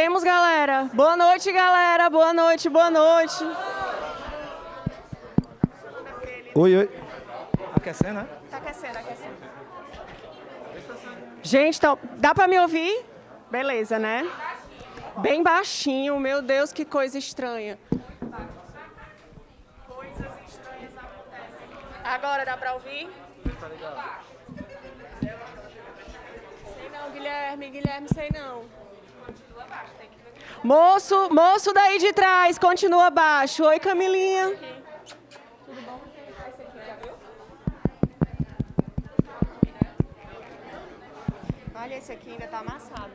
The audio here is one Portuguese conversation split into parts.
Temos, galera. Boa noite, galera. Boa noite, boa noite. Oi, oi. Aquecendo, né? Tá aquecendo, aquecendo. Gente, então, dá pra me ouvir? Beleza, né? Bem baixinho. Meu Deus, que coisa estranha. Coisas estranhas acontecem. Agora dá pra ouvir? Sei não, Guilherme, sei não. Moço daí de trás, continua baixo. Oi, Camilinha. Tudo bom? Esse aqui, já viu? Olha, esse aqui ainda tá amassado.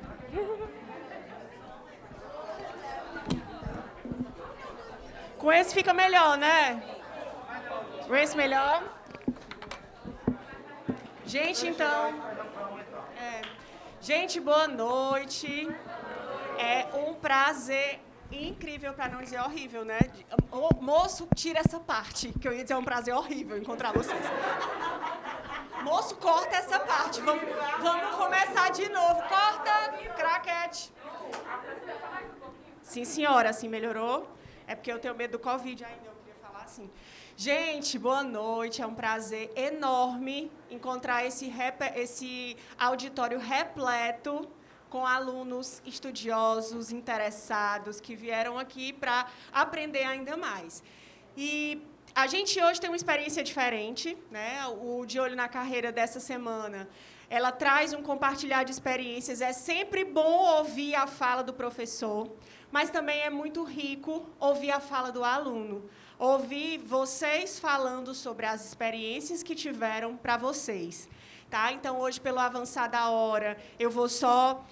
Com esse fica melhor, né? Com esse melhor. Gente, então... Gente, boa noite. É um prazer incrível, para não dizer horrível, né? Moço, tira essa parte, que eu ia dizer um prazer horrível encontrar vocês. Moço, corta essa parte. Vamos começar de novo. Corta, craquete. Sim, senhora, assim melhorou? É porque eu tenho medo do Covid ainda, eu queria falar assim. Gente, boa noite. É um prazer enorme encontrar esse auditório repleto com alunos estudiosos, interessados, que vieram aqui para aprender ainda mais. E a gente hoje tem uma experiência diferente, né? O De Olho na Carreira dessa semana, ela traz um compartilhar de experiências. É sempre bom ouvir a fala do professor, mas também é muito rico ouvir a fala do aluno. Ouvir vocês falando sobre as experiências que tiveram para vocês. Tá? Então, hoje, pelo avançar da hora, eu vou só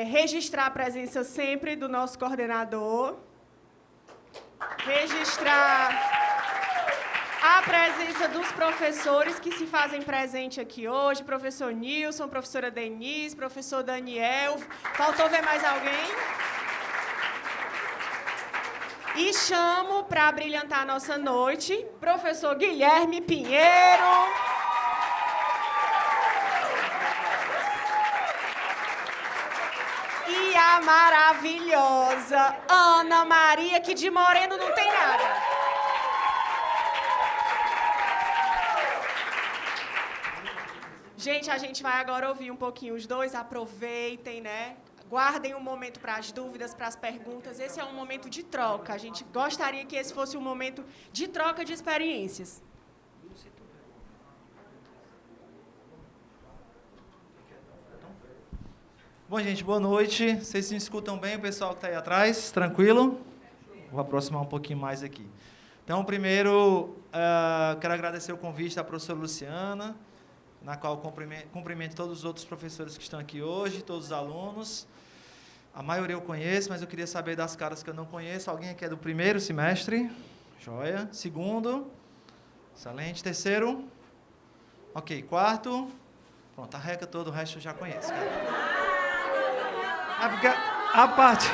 registrar a presença sempre do nosso coordenador. Registrar a presença dos professores que se fazem presente aqui hoje. Professor Nilson, professora Denise, professor Daniel. Faltou ver mais alguém? E chamo, para brilhantar a nossa noite, professor Guilherme Pinheiro. E a maravilhosa Ana Maria, que de moreno não tem nada. Gente, a gente vai agora ouvir um pouquinho os dois. Aproveitem, né? Guardem um momento para as dúvidas, para as perguntas. Esse é um momento de troca. A gente gostaria que esse fosse um momento de troca de experiências. Bom, gente, boa noite. Vocês se escutam bem, o pessoal que está aí atrás? Tranquilo? Vou aproximar um pouquinho mais aqui. Então, primeiro, quero agradecer o convite da professora Luciana, na qual cumprimento todos os outros professores que estão aqui hoje, todos os alunos. A maioria eu conheço, mas eu queria saber das caras que eu não conheço. Alguém aqui é do primeiro semestre? Joia. Segundo? Excelente. Terceiro? Ok. Quarto? Pronto, arreca todo, o resto eu já conheço. Porque a parte...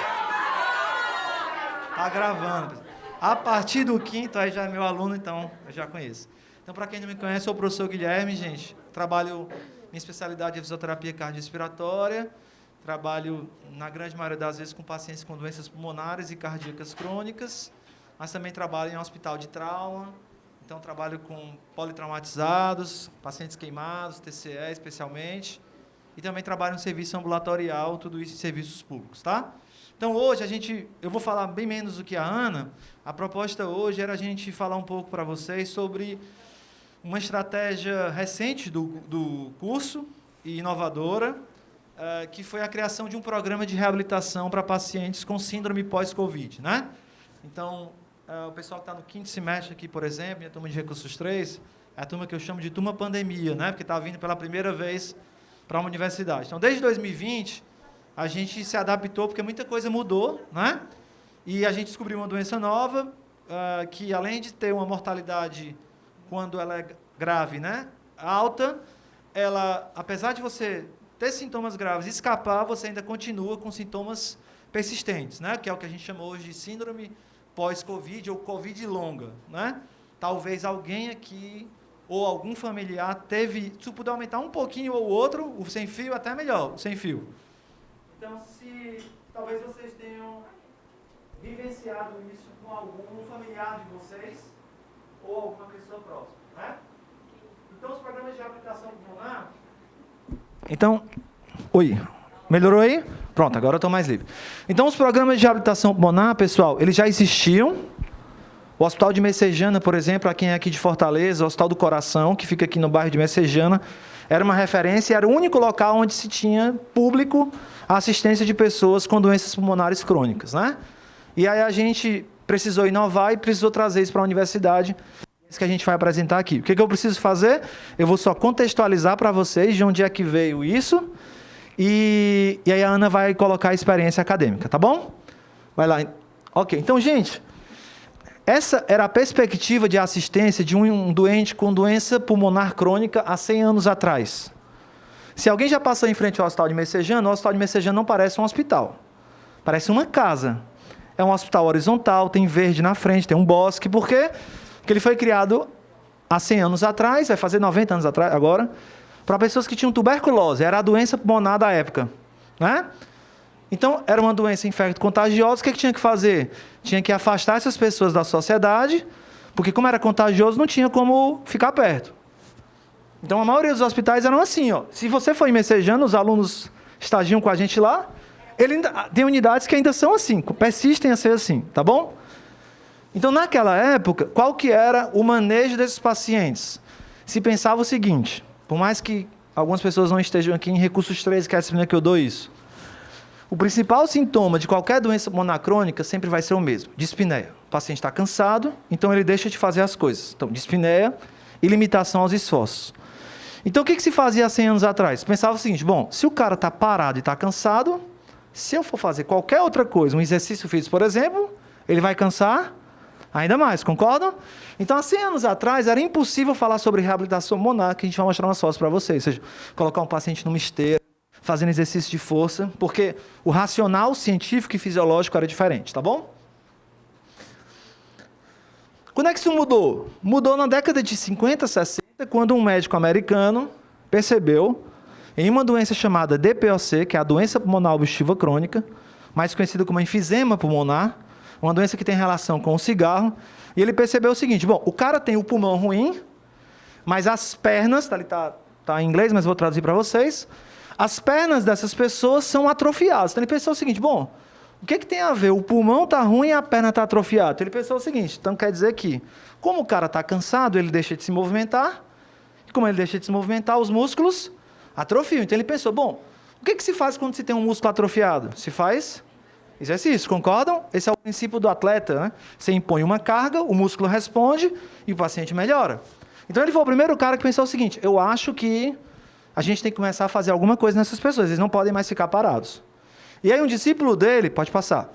Tá gravando. A partir do quinto, aí já é meu aluno, então eu já conheço. Então, para quem não me conhece, eu sou o professor Guilherme, gente. Trabalho, minha especialidade é fisioterapia cardiorrespiratória. Trabalho, na grande maioria das vezes, com pacientes com doenças pulmonares e cardíacas crônicas, mas também trabalho em um hospital de trauma. Então, trabalho com politraumatizados, pacientes queimados, TCE especialmente. E também trabalho no serviço ambulatorial, tudo isso em serviços públicos, tá? Então, hoje, eu vou falar bem menos do que a Ana. A proposta hoje era a gente falar um pouco para vocês sobre uma estratégia recente do curso e inovadora, que foi a criação de um programa de reabilitação para pacientes com síndrome pós-Covid, né? Então, o pessoal que está no quinto semestre aqui, por exemplo, minha turma de recursos 3, é a turma que eu chamo de turma pandemia, né? Porque está vindo pela primeira vez para uma universidade. Então, desde 2020, a gente se adaptou, porque muita coisa mudou, né? E a gente descobriu uma doença nova, que além de ter uma mortalidade, quando ela é grave, né, alta, ela, apesar de você ter sintomas graves e escapar, você ainda continua com sintomas persistentes, né? Que é o que a gente chama hoje de síndrome pós-Covid ou Covid longa, né? Talvez alguém aqui ou algum familiar teve, se puder aumentar um pouquinho ou outro, o sem fio até melhor, o sem fio. Então, se talvez vocês tenham vivenciado isso com algum familiar de vocês ou alguma pessoa próxima, né? Então, os programas de reabilitação pulmonar... Então, melhorou aí? Pronto, agora eu estou mais livre. Então, os programas de reabilitação pulmonar, pessoal, eles já existiam. O Hospital de Messejana, por exemplo, para quem é aqui de Fortaleza, o Hospital do Coração, que fica aqui no bairro de Messejana, era uma referência, era o único local onde se tinha público a assistência de pessoas com doenças pulmonares crônicas, né? E aí a gente precisou inovar e precisou trazer isso para a universidade, isso que a gente vai apresentar aqui. O que eu preciso fazer? Eu vou só contextualizar para vocês de onde é que veio isso, e aí a Ana vai colocar a experiência acadêmica, tá bom? Vai lá. Ok, então, gente, essa era a perspectiva de assistência de um doente com doença pulmonar crônica há 100 anos atrás. Se alguém já passou em frente ao Hospital de Messejana, o Hospital de Messejana não parece um hospital. Parece uma casa. É um hospital horizontal, tem verde na frente, tem um bosque. Por quê? Porque ele foi criado há 100 anos atrás, vai fazer 90 anos atrás agora, para pessoas que tinham tuberculose. Era a doença pulmonar da época, né? Então, era uma doença infecto-contagiosa. O que tinha que fazer? Tinha que afastar essas pessoas da sociedade, porque como era contagioso, não tinha como ficar perto. Então, a maioria dos hospitais eram assim, ó. Se você for em Messejana, os alunos estagiam com a gente lá, tem unidades que ainda são assim, persistem a ser assim, tá bom? Então, naquela época, qual que era o manejo desses pacientes? Se pensava o seguinte, por mais que algumas pessoas não estejam aqui em Recursos 13, que é a disciplina que eu dou isso, o principal sintoma de qualquer doença pulmonar crônica sempre vai ser o mesmo, dispneia. O paciente está cansado, então ele deixa de fazer as coisas. Então, dispneia e limitação aos esforços. Então, o que se fazia há 100 anos atrás? Pensava o seguinte, bom, se o cara está parado e está cansado, se eu for fazer qualquer outra coisa, um exercício físico, por exemplo, ele vai cansar ainda mais, concordam? Então, há 100 anos atrás, era impossível falar sobre reabilitação pulmonar, que a gente vai mostrar umas fotos para vocês, ou seja, colocar um paciente numa esteira, fazendo exercício de força, porque o racional científico e fisiológico era diferente, tá bom? Quando é que isso mudou? Mudou na década de 50, 60, quando um médico americano percebeu em uma doença chamada DPOC, que é a doença pulmonar obstrutiva crônica, mais conhecida como enfisema pulmonar, uma doença que tem relação com o cigarro, e ele percebeu o seguinte, bom, o cara tem o pulmão ruim, mas as pernas, tá em inglês, mas vou traduzir para vocês, as pernas dessas pessoas são atrofiadas. Então ele pensou o seguinte, bom, o que tem a ver? O pulmão está ruim e a perna está atrofiada. Então ele pensou o seguinte, então quer dizer que, como o cara está cansado, ele deixa de se movimentar, e como ele deixa de se movimentar, os músculos atrofiam. Então ele pensou, bom, o que se faz quando se tem um músculo atrofiado? Se faz exercício, concordam? Esse é o princípio do atleta, né? Você impõe uma carga, o músculo responde e o paciente melhora. Então ele foi o primeiro cara que pensou o seguinte, eu acho que a gente tem que começar a fazer alguma coisa nessas pessoas, eles não podem mais ficar parados. E aí um discípulo dele, pode passar.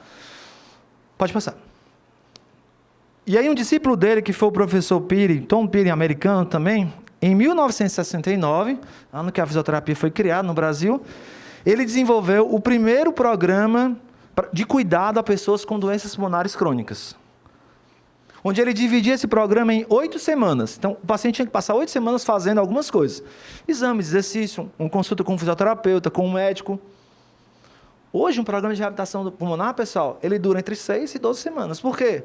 E aí um discípulo dele, que foi o professor Piri, Tom Piri, americano também, em 1969, ano que a fisioterapia foi criada no Brasil, ele desenvolveu o primeiro programa de cuidado a pessoas com doenças pulmonares crônicas, onde ele dividia esse programa em 8 semanas. Então, o paciente tinha que passar 8 semanas fazendo algumas coisas. Exames, exercício, uma consulta com um fisioterapeuta, com um médico. Hoje, um programa de reabilitação pulmonar, pessoal, ele dura entre 6 e 12 semanas. Por quê?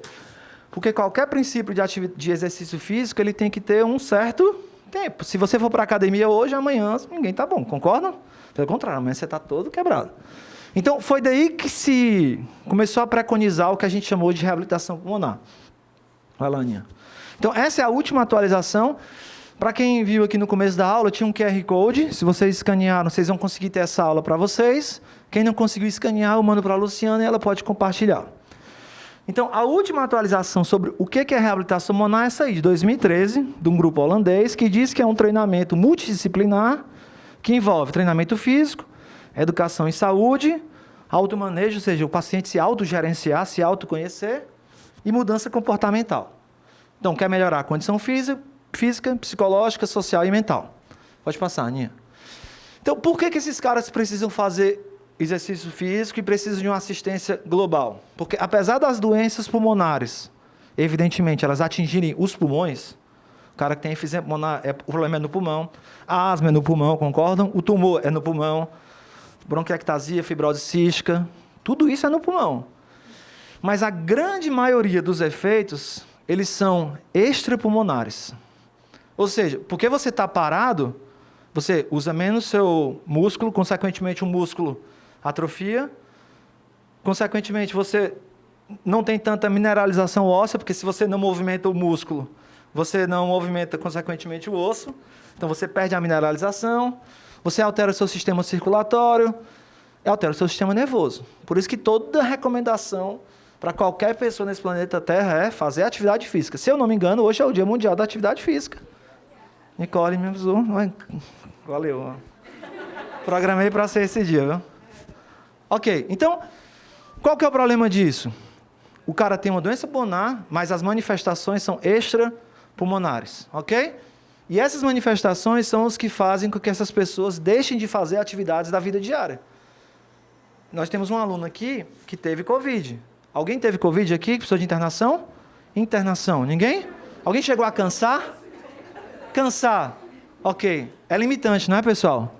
Porque qualquer princípio de exercício físico, ele tem que ter um certo tempo. Se você for para a academia hoje, amanhã ninguém está bom, concordam? Pelo contrário, amanhã você está todo quebrado. Então, foi daí que se começou a preconizar o que a gente chamou de reabilitação pulmonar. Vai lá, Aninha. Então, essa é a última atualização. Para quem viu aqui no começo da aula, tinha um QR Code. Se vocês escanearam, vocês vão conseguir ter essa aula para vocês. Quem não conseguiu escanear, eu mando para a Luciana e ela pode compartilhar. Então, a última atualização sobre o que é reabilitação pulmonar é essa aí, de 2013, de um grupo holandês, que diz que é um treinamento multidisciplinar, que envolve treinamento físico, educação em saúde, automanejo, ou seja, o paciente se autogerenciar, se autoconhecer, e mudança comportamental. Então, quer melhorar a condição física, psicológica, social e mental. Pode passar, Aninha. Então, por que esses caras precisam fazer exercício físico e precisam de uma assistência global? Porque, apesar das doenças pulmonares, evidentemente, elas atingirem os pulmões, o cara que tem enfisema pulmonar, o problema é no pulmão, a asma é no pulmão, concordam? O tumor é no pulmão, bronquiectasia, fibrose cística, Tudo isso é no pulmão. Mas a grande maioria dos efeitos, eles são extrapulmonares. Ou seja, porque você está parado, você usa menos seu músculo, consequentemente o músculo atrofia, consequentemente você não tem tanta mineralização óssea, porque se você não movimenta o músculo, você não movimenta consequentemente o osso, então você perde a mineralização, você altera o seu sistema circulatório, altera o seu sistema nervoso. Por isso que toda recomendação para qualquer pessoa nesse planeta Terra é fazer atividade física. Se eu não me engano, hoje é o Dia Mundial da Atividade Física. Nicole me avisou. Valeu. Programei para ser esse dia, viu? Ok, então, qual que é o problema disso? O cara tem uma doença pulmonar, mas as manifestações são extrapulmonares, ok? E essas manifestações são os que fazem com que essas pessoas deixem de fazer atividades da vida diária. Nós temos um aluno aqui que teve Covid. Alguém teve Covid aqui, que precisou de internação? Internação. Ninguém? Alguém chegou a cansar? Cansar. Ok. É limitante, não é, pessoal?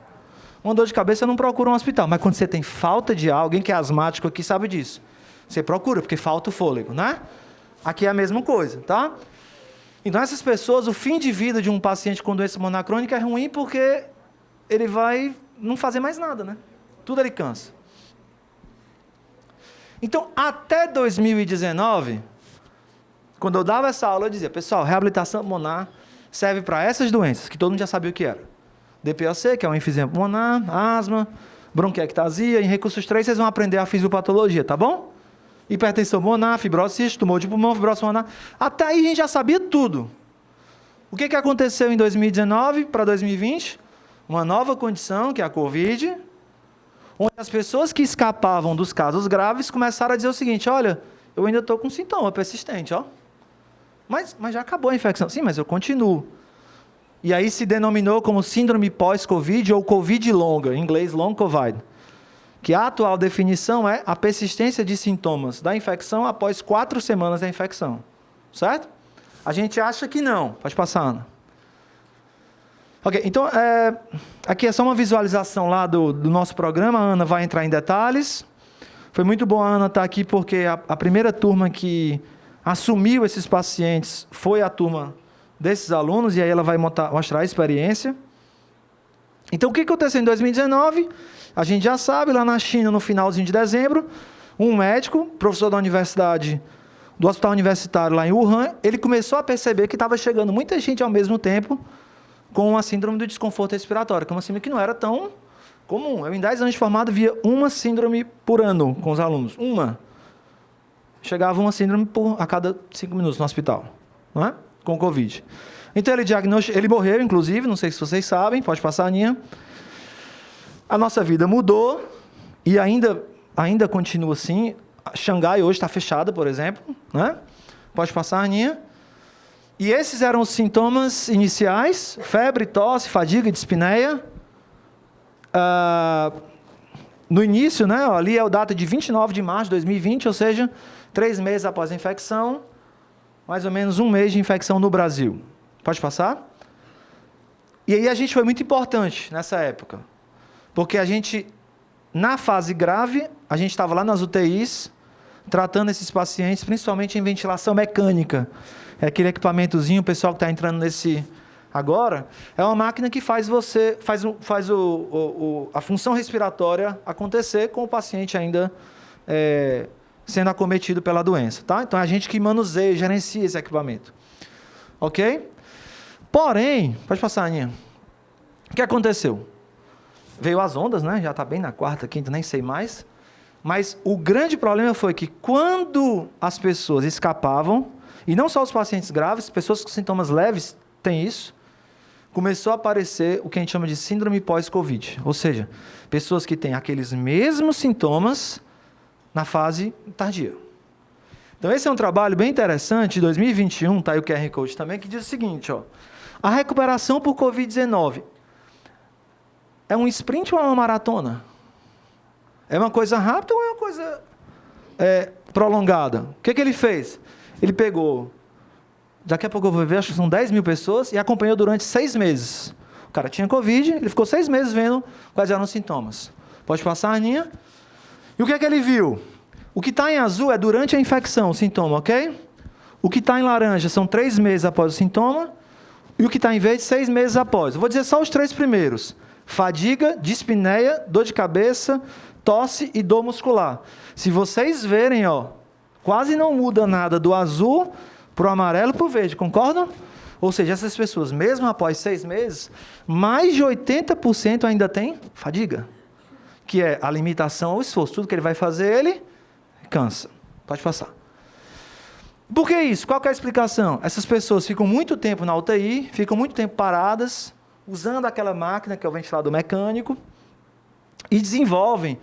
Uma dor de cabeça não procura um hospital. Mas quando você tem falta de ar, alguém que é asmático aqui sabe disso. Você procura, porque falta o fôlego, né? Aqui é a mesma coisa, tá? Então, essas pessoas, o fim de vida de um paciente com doença pulmonar crônica é ruim porque ele vai não fazer mais nada, né? Tudo ele cansa. Então, até 2019, quando eu dava essa aula, eu dizia, pessoal, reabilitação pulmonar serve para essas doenças, que todo mundo já sabia o que era. DPOC, que é um enfisema pulmonar, asma, bronquiectasia, em recursos 3, vocês vão aprender a fisiopatologia, tá bom? Hipertensão pulmonar, fibrose cística, tumor de pulmão, fibrose pulmonar. Até aí a gente já sabia tudo. O que aconteceu em 2019 para 2020? Uma nova condição, que é a Covid, onde as pessoas que escapavam dos casos graves começaram a dizer o seguinte, olha, eu ainda estou com sintoma persistente, ó. Mas já acabou a infecção. Sim, mas eu continuo. E aí se denominou como síndrome pós-Covid ou Covid longa, em inglês long Covid. Que a atual definição é a persistência de sintomas da infecção após 4 semanas da infecção. Certo? A gente acha que não. Pode passar, Ana. Ok, então, aqui é só uma visualização lá do nosso programa. A Ana vai entrar em detalhes. Foi muito bom a Ana estar aqui, porque a primeira turma que assumiu esses pacientes foi a turma desses alunos, e aí ela vai mostrar a experiência. Então, o que aconteceu em 2019? A gente já sabe, lá na China, no finalzinho de dezembro, um médico, professor da universidade, do hospital universitário lá em Wuhan, ele começou a perceber que estava chegando muita gente ao mesmo tempo com a síndrome do desconforto respiratório, que é uma síndrome que não era tão comum. Eu, em 10 anos de formado, via uma síndrome por ano com os alunos. Uma. Chegava uma síndrome a cada 5 minutos no hospital, não é? Com Covid. Então, ele morreu, inclusive, não sei se vocês sabem, pode passar, Aninha. A nossa vida mudou e ainda continua assim. Xangai hoje está fechada, por exemplo, né? Pode passar, Aninha. E esses eram os sintomas iniciais: febre, tosse, fadiga e dispneia. No início, né, ali é a data de 29 de março de 2020, ou seja, 3 meses após a infecção, mais ou menos 1 mês de infecção no Brasil. Pode passar? E aí a gente foi muito importante nessa época, porque a gente, na fase grave, a gente estava lá nas UTIs, tratando esses pacientes, principalmente em ventilação mecânica. É aquele equipamentozinho, o pessoal que está entrando nesse agora, é uma máquina que faz a função respiratória acontecer com o paciente ainda sendo acometido pela doença. Tá? Então, é a gente que manuseia, gerencia esse equipamento. Ok? Porém, pode passar, Aninha. O que aconteceu? Veio as ondas, né? Já está bem na 4ª, 5ª, nem sei mais. Mas o grande problema foi que quando as pessoas escapavam, e não só os pacientes graves, pessoas com sintomas leves têm isso, começou a aparecer o que a gente chama de síndrome pós-Covid. Ou seja, pessoas que têm aqueles mesmos sintomas na fase tardia. Então, esse é um trabalho bem interessante, de 2021, está aí o QR Code também, que diz o seguinte, ó, a recuperação por Covid-19 é um sprint ou é uma maratona? É uma coisa rápida ou é uma coisa prolongada? O que ele fez? Ele pegou, daqui a pouco eu vou ver, acho que são 10 mil pessoas, e acompanhou durante 6 meses. O cara tinha Covid, ele ficou 6 meses vendo quais eram os sintomas. Pode passar, Aninha? E o que é que ele viu? O que está em azul é durante a infecção, o sintoma, ok? O que está em laranja são 3 meses após o sintoma. E o que está em verde, 6 meses após. Eu vou dizer só os 3 primeiros. Fadiga, dispneia, dor de cabeça, tosse e dor muscular. Se vocês verem, ó, quase não muda nada do azul para o amarelo para o verde, concordam? Ou seja, essas pessoas, mesmo após 6 meses, mais de 80% ainda tem fadiga, que é a limitação ao esforço. Tudo que ele vai fazer, ele cansa. Pode passar. Por que isso? Qual que é a explicação? Essas pessoas ficam muito tempo na UTI, ficam muito tempo paradas, usando aquela máquina, que é o ventilador mecânico, e desenvolvem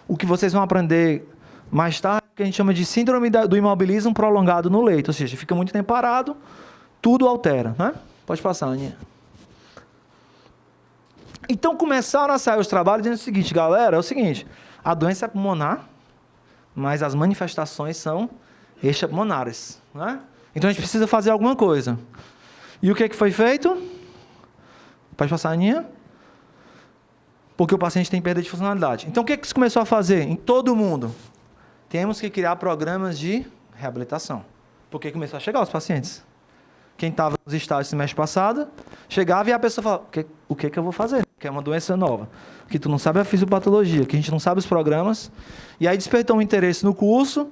o que vocês vão aprender mais tarde, que a gente chama de síndrome do imobilismo prolongado no leito, ou seja, fica muito tempo parado, tudo altera, né? Pode passar, Aninha. Então, começaram a sair os trabalhos dizendo o seguinte, galera, é o seguinte, a doença é pulmonar, mas as manifestações são extrapulmonares, né? Então, a gente precisa fazer alguma coisa. E o que foi feito? Pode passar, Aninha? Porque o paciente tem perda de funcionalidade. Então, o que se começou a fazer em todo mundo? Temos que criar programas de reabilitação. Porque começou a chegar os pacientes. Quem estava nos estágios semestre passado, chegava e a pessoa falava, o que eu vou fazer? Que é uma doença nova. Que tu não sabe a fisiopatologia, que a gente não sabe os programas. E aí despertou um interesse no curso.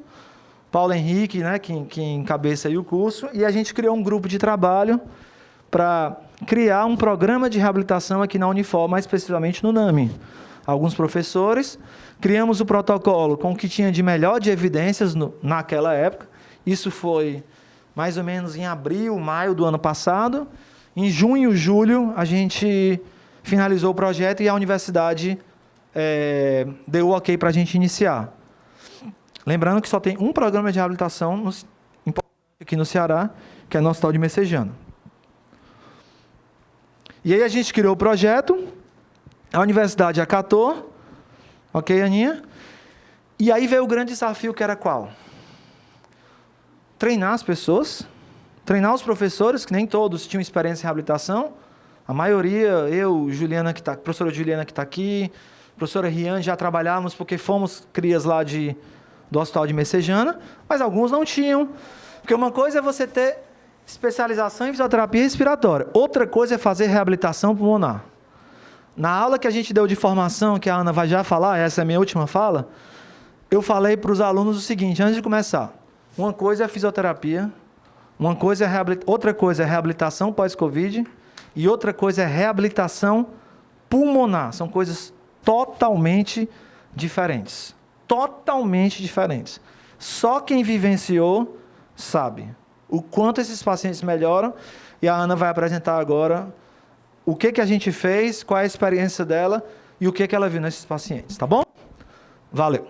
Paulo Henrique, né, que encabeça aí o curso. E a gente criou um grupo de trabalho para criar um programa de reabilitação aqui na Unifor, mais especificamente no NAMI. Alguns professores, criamos o protocolo com o que tinha de melhor de evidências naquela época. Isso foi mais ou menos em abril, maio do ano passado. Em junho, julho, a gente finalizou o projeto e a universidade deu o ok para a gente iniciar. Lembrando que só tem um programa de reabilitação importante aqui no Ceará, que é no Hospital de Messejana. E aí a gente criou o projeto, a universidade acatou, ok, Aninha? E aí veio o grande desafio, que era qual? Treinar as pessoas, treinar os professores, que nem todos tinham experiência em reabilitação, a maioria, eu, Juliana, professora Juliana que está aqui, professora Riane, já trabalhávamos porque fomos crias lá do Hospital de Messejana, mas alguns não tinham, porque uma coisa é você ter especialização em fisioterapia respiratória. Outra coisa é fazer reabilitação pulmonar. Na aula que a gente deu de formação, que a Ana vai já falar, essa é a minha última fala, eu falei para os alunos o seguinte, antes de começar, uma coisa é fisioterapia, outra coisa é reabilitação pós-Covid e outra coisa é reabilitação pulmonar. São coisas totalmente diferentes. Totalmente diferentes. Só quem vivenciou sabe o quanto esses pacientes melhoram, e a Ana vai apresentar agora o que a gente fez, qual é a experiência dela e o que ela viu nesses pacientes, tá bom? Valeu.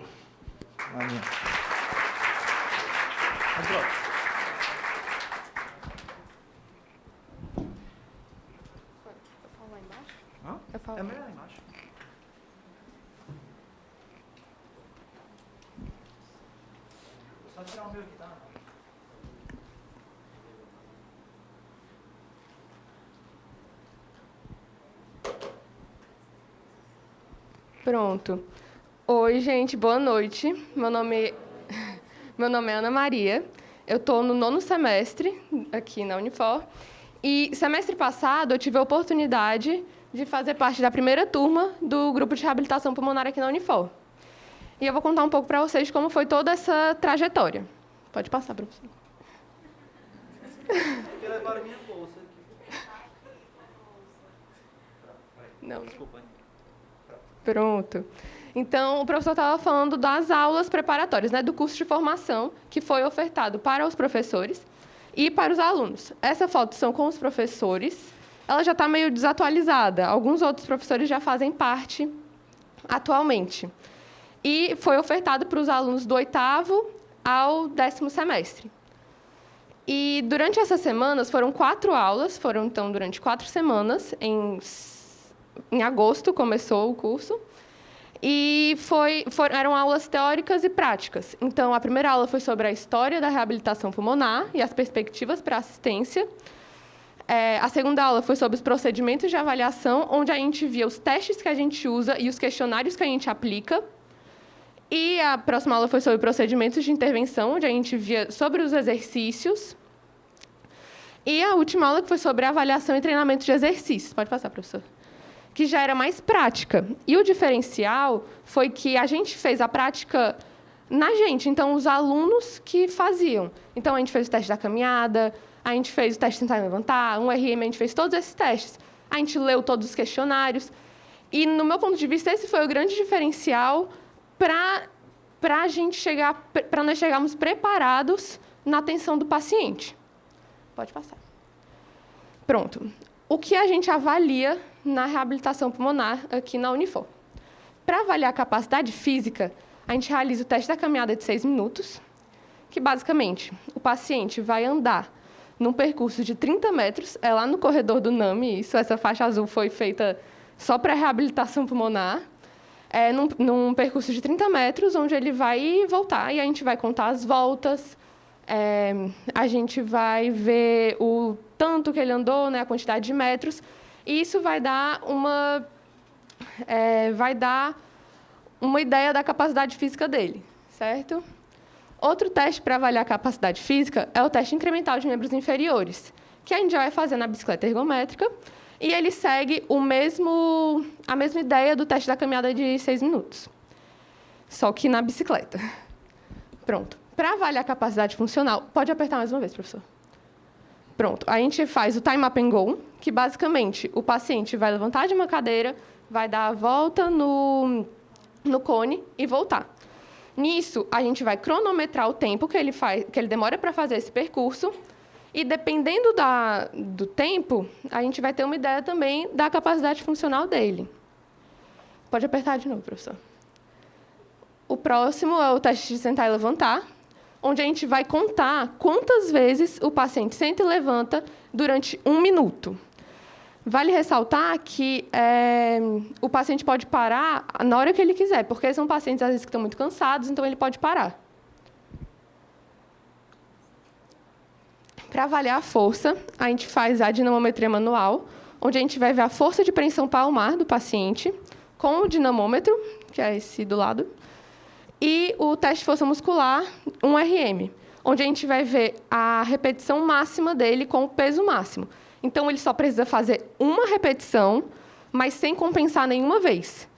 Eu falo lá embaixo? Eu falo. É melhor lá embaixo. Só tirar o meu aqui, tá? Pronto. Oi, gente, boa noite. Meu nome é Ana Maria. Eu estou no 9º semestre aqui na Unifor. E semestre passado eu tive a oportunidade de fazer parte da primeira turma do grupo de reabilitação pulmonar aqui na Unifor. E eu vou contar um pouco para vocês como foi toda essa trajetória. Pode passar, professor. Eu levar a minha bolsa aqui. Não. Desculpa. Pronto. Então, o professor estava falando das aulas preparatórias, né, do curso de formação, que foi ofertado para os professores e para os alunos. Essa foto são com os professores. Ela já está meio desatualizada. Alguns outros professores já fazem parte atualmente. E foi ofertado para os alunos do 8º ao 10º semestre. E, durante essas semanas, foram 4 aulas, então, durante 4 semanas, em agosto começou o curso, e eram aulas teóricas e práticas. Então, a primeira aula foi sobre a história da reabilitação pulmonar e as perspectivas para assistência. A segunda aula foi sobre os procedimentos de avaliação, onde a gente via os testes que a gente usa e os questionários que a gente aplica. E a próxima aula foi sobre procedimentos de intervenção, onde a gente via sobre os exercícios. E a última aula que foi sobre avaliação e treinamento de exercícios. Pode passar, professor. Que já era mais prática. E o diferencial foi que a gente fez a prática na gente, então os alunos que faziam. Então, a gente fez o teste da caminhada, a gente fez o teste de tentar levantar, um RM, a gente fez todos esses testes. A gente leu todos os questionários. E, no meu ponto de vista, esse foi o grande diferencial para a gente chegar, para nós chegarmos preparados na atenção do paciente. Pode passar. Pronto. O que a gente avalia na reabilitação pulmonar aqui na Unifor? Para avaliar a capacidade física, a gente realiza o teste da caminhada de 6 minutos, que, basicamente, o paciente vai andar num percurso de 30 metros, é lá no corredor do NAMI, essa faixa azul foi feita só para reabilitação pulmonar, num percurso de 30 metros, onde ele vai voltar, e a gente vai contar as voltas, a gente vai ver o tanto que ele andou, né, a quantidade de metros, e isso vai dar uma ideia da capacidade física dele, certo? Outro teste para avaliar a capacidade física é o teste incremental de membros inferiores, que a gente já vai fazer na bicicleta ergométrica, e ele segue a mesma ideia do teste da caminhada de 6 minutos, só que na bicicleta. Pronto. Para avaliar a capacidade funcional, pode apertar mais uma vez, professor. Pronto. A gente faz o time up and go, que, basicamente, o paciente vai levantar de uma cadeira, vai dar a volta no cone e voltar. Nisso, a gente vai cronometrar o tempo que ele demora para fazer esse percurso, e, dependendo do tempo, a gente vai ter uma ideia também da capacidade funcional dele. Pode apertar de novo, professor. O próximo é o teste de sentar e levantar, onde a gente vai contar quantas vezes o paciente senta e levanta durante 1 minuto. Vale ressaltar que o paciente pode parar na hora que ele quiser, porque são pacientes, às vezes, que estão muito cansados, então ele pode parar. Para avaliar a força, a gente faz a dinamometria manual, onde a gente vai ver a força de preensão palmar do paciente, com o dinamômetro, que é esse do lado, e o teste de força muscular, um RM, onde a gente vai ver a repetição máxima dele com o peso máximo. Então, ele só precisa fazer uma repetição, mas sem compensar nenhuma vez.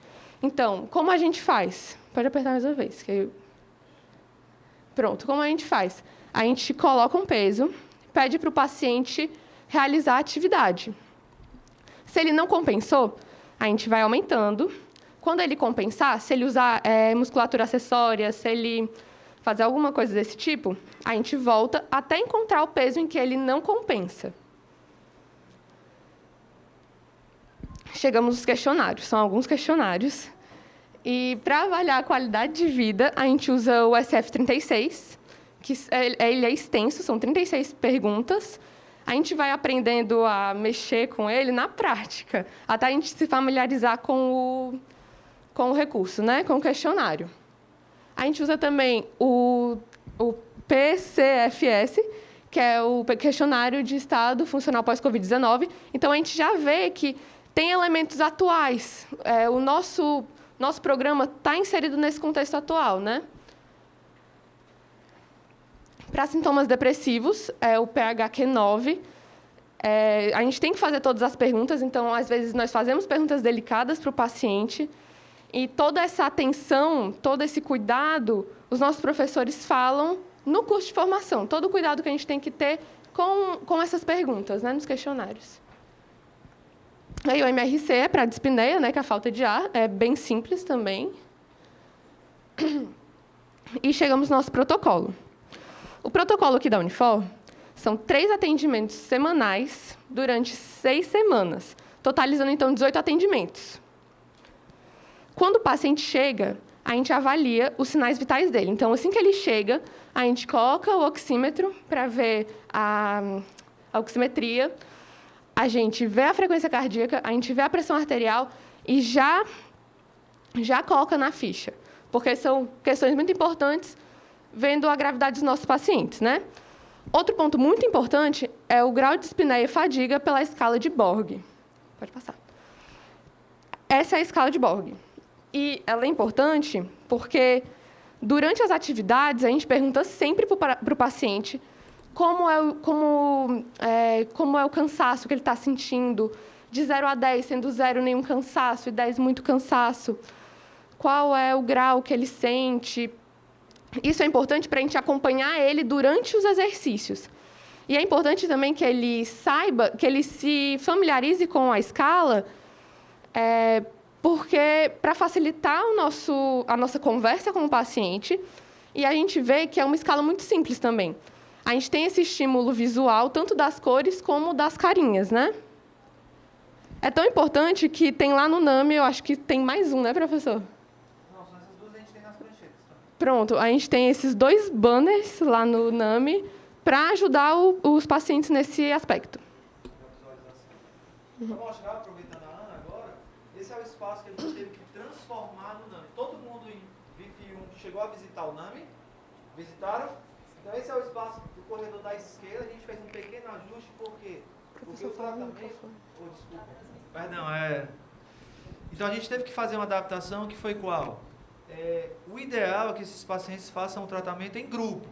Então, como a gente faz? Pode apertar mais uma vez. Pronto, como a gente faz? A gente coloca um peso, pede para o paciente realizar a atividade. Se ele não compensou, a gente vai aumentando. Quando ele compensar, se ele usar musculatura acessória, se ele fazer alguma coisa desse tipo, a gente volta até encontrar o peso em que ele não compensa. Chegamos aos questionários. São alguns questionários. E, para avaliar a qualidade de vida, a gente usa o SF36, que ele é extenso, são 36 perguntas. A gente vai aprendendo a mexer com ele na prática, até a gente se familiarizar com o recurso, né? Com o questionário. A gente usa também o PCFS, que é o questionário de estado funcional pós-Covid-19. Então, a gente já vê que tem elementos atuais. O nosso programa está inserido nesse contexto atual, né? Para sintomas depressivos, o PHQ-9, a gente tem que fazer todas as perguntas, então, às vezes, nós fazemos perguntas delicadas para o paciente, e toda essa atenção, todo esse cuidado, os nossos professores falam no curso de formação, todo o cuidado que a gente tem que ter com essas perguntas, né, nos questionários. Aí, o MRC é para a dispneia, né, que é a falta de ar, é bem simples também. E chegamos no nosso protocolo. O protocolo aqui da Unifor são 3 atendimentos semanais durante 6 semanas, totalizando, então, 18 atendimentos. Quando o paciente chega, a gente avalia os sinais vitais dele. Então, assim que ele chega, a gente coloca o oxímetro para ver a oximetria, a gente vê a frequência cardíaca, a gente vê a pressão arterial e já coloca na ficha, porque são questões muito importantes vendo a gravidade dos nossos pacientes, né? Outro ponto muito importante é o grau de dispneia e fadiga pela escala de Borg. Pode passar. Essa é a escala de Borg. E ela é importante porque Durante as atividades, a gente pergunta sempre para o paciente como é o cansaço que ele está sentindo, de 0 a 10, sendo 0 nenhum cansaço e 10 muito cansaço. Qual é o grau que ele sente? Isso é importante para a gente acompanhar ele durante os exercícios. E é importante também que ele saiba, que ele se familiarize com a escala, porque para facilitar a nossa conversa com o paciente, e a gente vê que é uma escala muito simples também. A gente tem esse estímulo visual, tanto das cores como das carinhas, né? É tão importante que tem lá no NAMI, eu acho que tem mais um, né, professor? Não, são essas duas que a gente tem nas pranchetas também. Pronto, a gente tem esses 2 banners lá no NAMI para ajudar os pacientes nesse aspecto. Vou mostrar, aproveitando a Ana agora, esse é o espaço que a gente teve que transformar no NAMI. Todo mundo em VIP1 chegou a visitar o NAMI? Visitaram? Então esse é o espaço do corredor da esquerda. A gente fez um pequeno ajuste, por quê? Porque o tratamento... Oh, desculpa. Perdão, Então a gente teve que fazer uma adaptação que foi qual? O ideal é que esses pacientes façam o tratamento em grupo,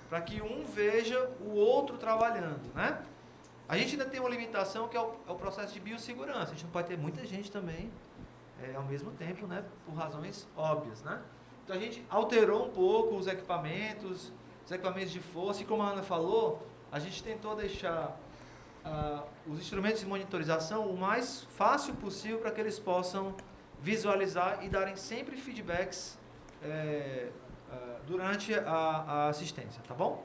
para que um veja o outro trabalhando, né? A gente ainda tem uma limitação que é o processo de biossegurança. A gente não pode ter muita gente também ao mesmo tempo, né? Por razões óbvias, né? Então a gente alterou um pouco os equipamentos de força, e como a Ana falou, a gente tentou deixar os instrumentos de monitorização o mais fácil possível para que eles possam visualizar e darem sempre feedbacks durante a assistência, tá bom?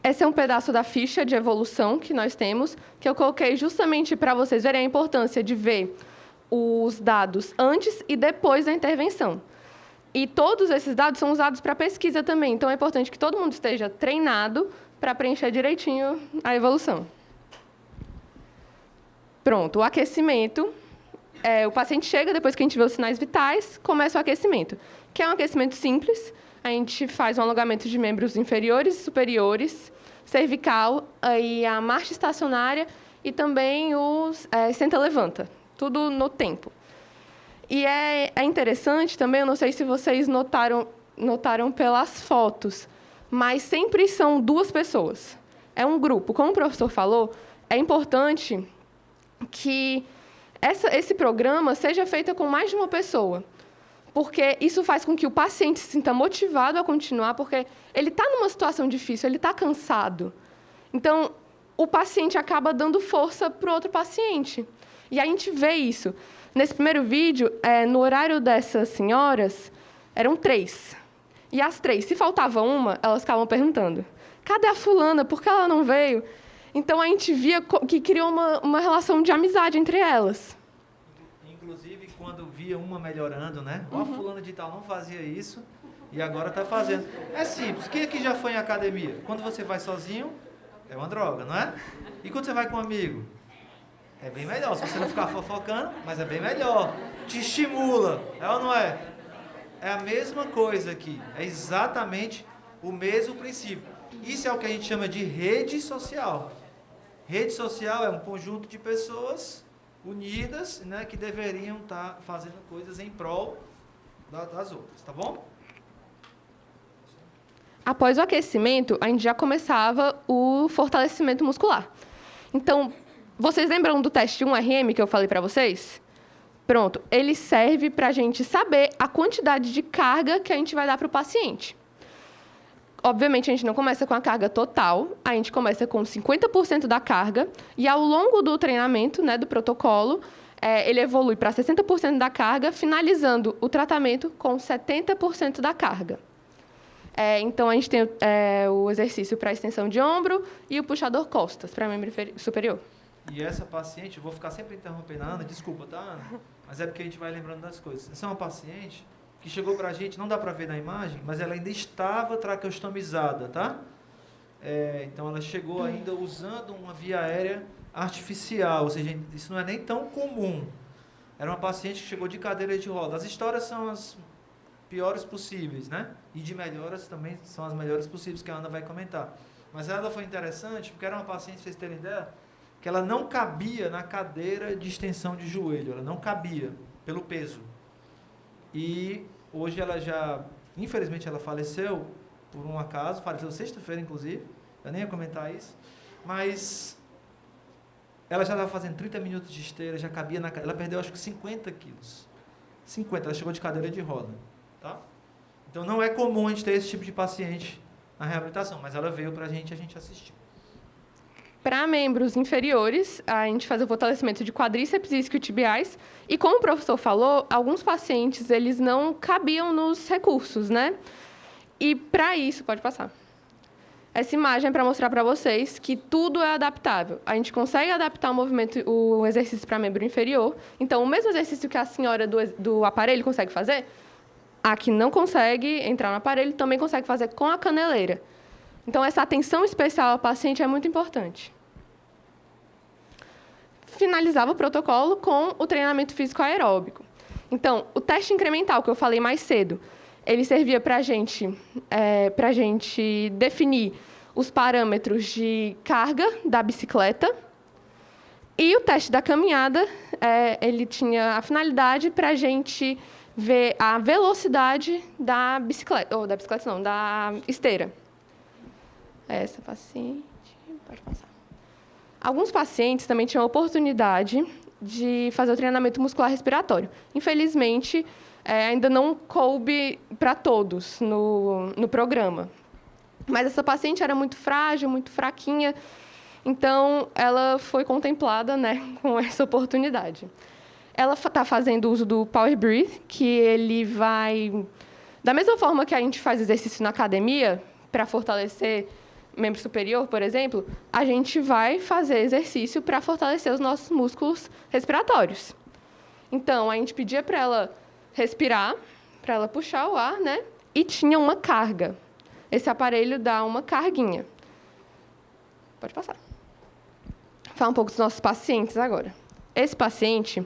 Esse é um pedaço da ficha de evolução que nós temos, que eu coloquei justamente para vocês verem a importância de ver os dados antes e depois da intervenção. E todos esses dados são usados para pesquisa também, então é importante que todo mundo esteja treinado para preencher direitinho a evolução. Pronto, o aquecimento. O paciente chega, depois que a gente vê os sinais vitais, começa o aquecimento, que é um aquecimento simples. A gente faz um alongamento de membros inferiores e superiores, cervical, aí a marcha estacionária e também os senta-levanta, tudo no tempo. E é interessante também, eu não sei se vocês notaram pelas fotos, mas sempre são 2 pessoas. É um grupo. Como o professor falou, é importante que esse programa seja feito com mais de uma pessoa, porque isso faz com que o paciente se sinta motivado a continuar, porque ele está numa situação difícil, ele está cansado. Então, o paciente acaba dando força para o outro paciente. E a gente vê isso. Nesse primeiro vídeo, no horário dessas senhoras, eram 3. E as 3, se faltava uma, elas ficavam perguntando: cadê a fulana? Por que ela não veio? Então, a gente via que criou uma relação de amizade entre elas. Inclusive, quando via uma melhorando, né? A fulana de tal não fazia isso e agora está fazendo. É simples. Quem aqui já foi em academia? Quando você vai sozinho, é uma droga, não é? E quando você vai com um amigo? É bem melhor. Se você não ficar fofocando, mas é bem melhor. Te estimula, é ou não é? É a mesma coisa aqui. É exatamente o mesmo princípio. Isso é o que a gente chama de rede social. Rede social é um conjunto de pessoas unidas, né, que deveriam estar fazendo coisas em prol das outras, tá bom? Após o aquecimento, a gente já começava o fortalecimento muscular. Então, vocês lembram do teste 1RM que eu falei para vocês? Pronto, ele serve para a gente saber a quantidade de carga que a gente vai dar para o paciente. Obviamente, a gente não começa com a carga total, a gente começa com 50% da carga, e ao longo do treinamento, né, do protocolo, ele evolui para 60% da carga, finalizando o tratamento com 70% da carga. Então, a gente tem o exercício para extensão de ombro e o puxador costas, para membro superior. E essa paciente, eu vou ficar sempre interrompendo a Ana, desculpa, tá, Ana? Mas é porque a gente vai lembrando das coisas. Essa é uma paciente que chegou para a gente, não dá para ver na imagem, mas ela ainda estava traqueostomizada, tá? Então, ela chegou ainda usando uma via aérea artificial, ou seja, isso não é nem tão comum. Era uma paciente que chegou de cadeira de roda. As histórias são as piores possíveis, né? E de melhoras também são as melhores possíveis, que a Ana vai comentar. Mas ela foi interessante, porque era uma paciente, vocês terem ideia, que ela não cabia na cadeira de extensão de joelho, ela não cabia pelo peso. E hoje ela já, infelizmente, ela faleceu por um acaso, faleceu sexta-feira, inclusive, eu nem ia comentar isso, mas ela já estava fazendo 30 minutos de esteira, já cabia ela perdeu acho que 50 quilos. 50, ela chegou de cadeira de roda, tá? Então não é comum a gente ter esse tipo de paciente na reabilitação, mas ela veio para a gente assistiu. Para membros inferiores, a gente faz o fortalecimento de quadríceps e isquiotibiais. E como o professor falou, alguns pacientes eles não cabiam nos recursos, né? E para isso, pode passar. Essa imagem é para mostrar para vocês que tudo é adaptável. A gente consegue adaptar o movimento, o exercício para membro inferior. Então, o mesmo exercício que a senhora do aparelho consegue fazer, a que não consegue entrar no aparelho também consegue fazer com a caneleira. Então, essa atenção especial ao paciente é muito importante. Finalizava o protocolo com o treinamento físico aeróbico. Então, o teste incremental, que eu falei mais cedo, ele servia para a gente definir os parâmetros de carga da bicicleta. E o teste da caminhada, ele tinha a finalidade para a gente ver a velocidade da bicicleta, ou da bicicleta não, da esteira. Essa paciente, pode passar. Alguns pacientes também tinham a oportunidade de fazer o treinamento muscular respiratório. Infelizmente, ainda não coube para todos no programa. Mas essa paciente era muito frágil, muito fraquinha, então ela foi contemplada, né, com essa oportunidade. Ela está fazendo uso do Power Breathe, que ele vai... Da mesma forma que a gente faz exercício na academia, para fortalecer membro superior, por exemplo, a gente vai fazer exercício para fortalecer os nossos músculos respiratórios. Então, a gente pedia para ela respirar, para ela puxar o ar, né? E tinha uma carga. Esse aparelho dá uma carguinha. Pode passar. Falar um pouco dos nossos pacientes agora. Esse paciente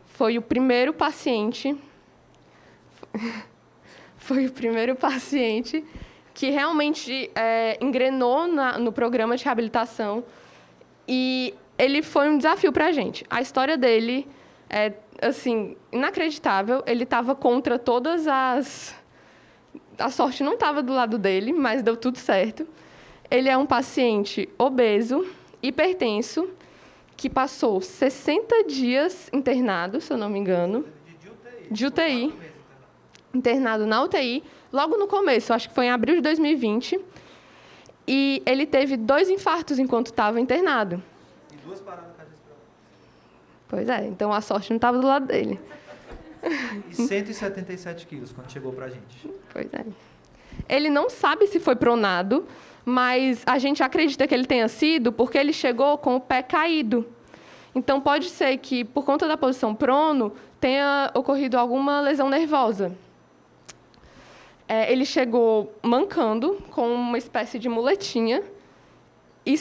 foi o primeiro paciente... foi o primeiro paciente que realmente engrenou no programa de reabilitação e ele foi um desafio para a gente. A história dele é, assim, inacreditável. Ele estava contra todas as... A sorte não estava do lado dele, mas deu tudo certo. Ele é um paciente obeso, hipertenso, que passou 60 dias internado, se eu não me engano, de UTI, internado na UTI, logo no começo, acho que foi em abril de 2020, e ele teve 2 infartos enquanto estava internado. E 2 paradas cardiorrespiratórias. Pois é, então a sorte não estava do lado dele. E 177 quilos quando chegou para a gente. Pois é. Ele não sabe se foi pronado, mas a gente acredita que ele tenha sido porque ele chegou com o pé caído. Então, pode ser que, por conta da posição prono, tenha ocorrido alguma lesão nervosa. Ele chegou mancando, com uma espécie de muletinha, e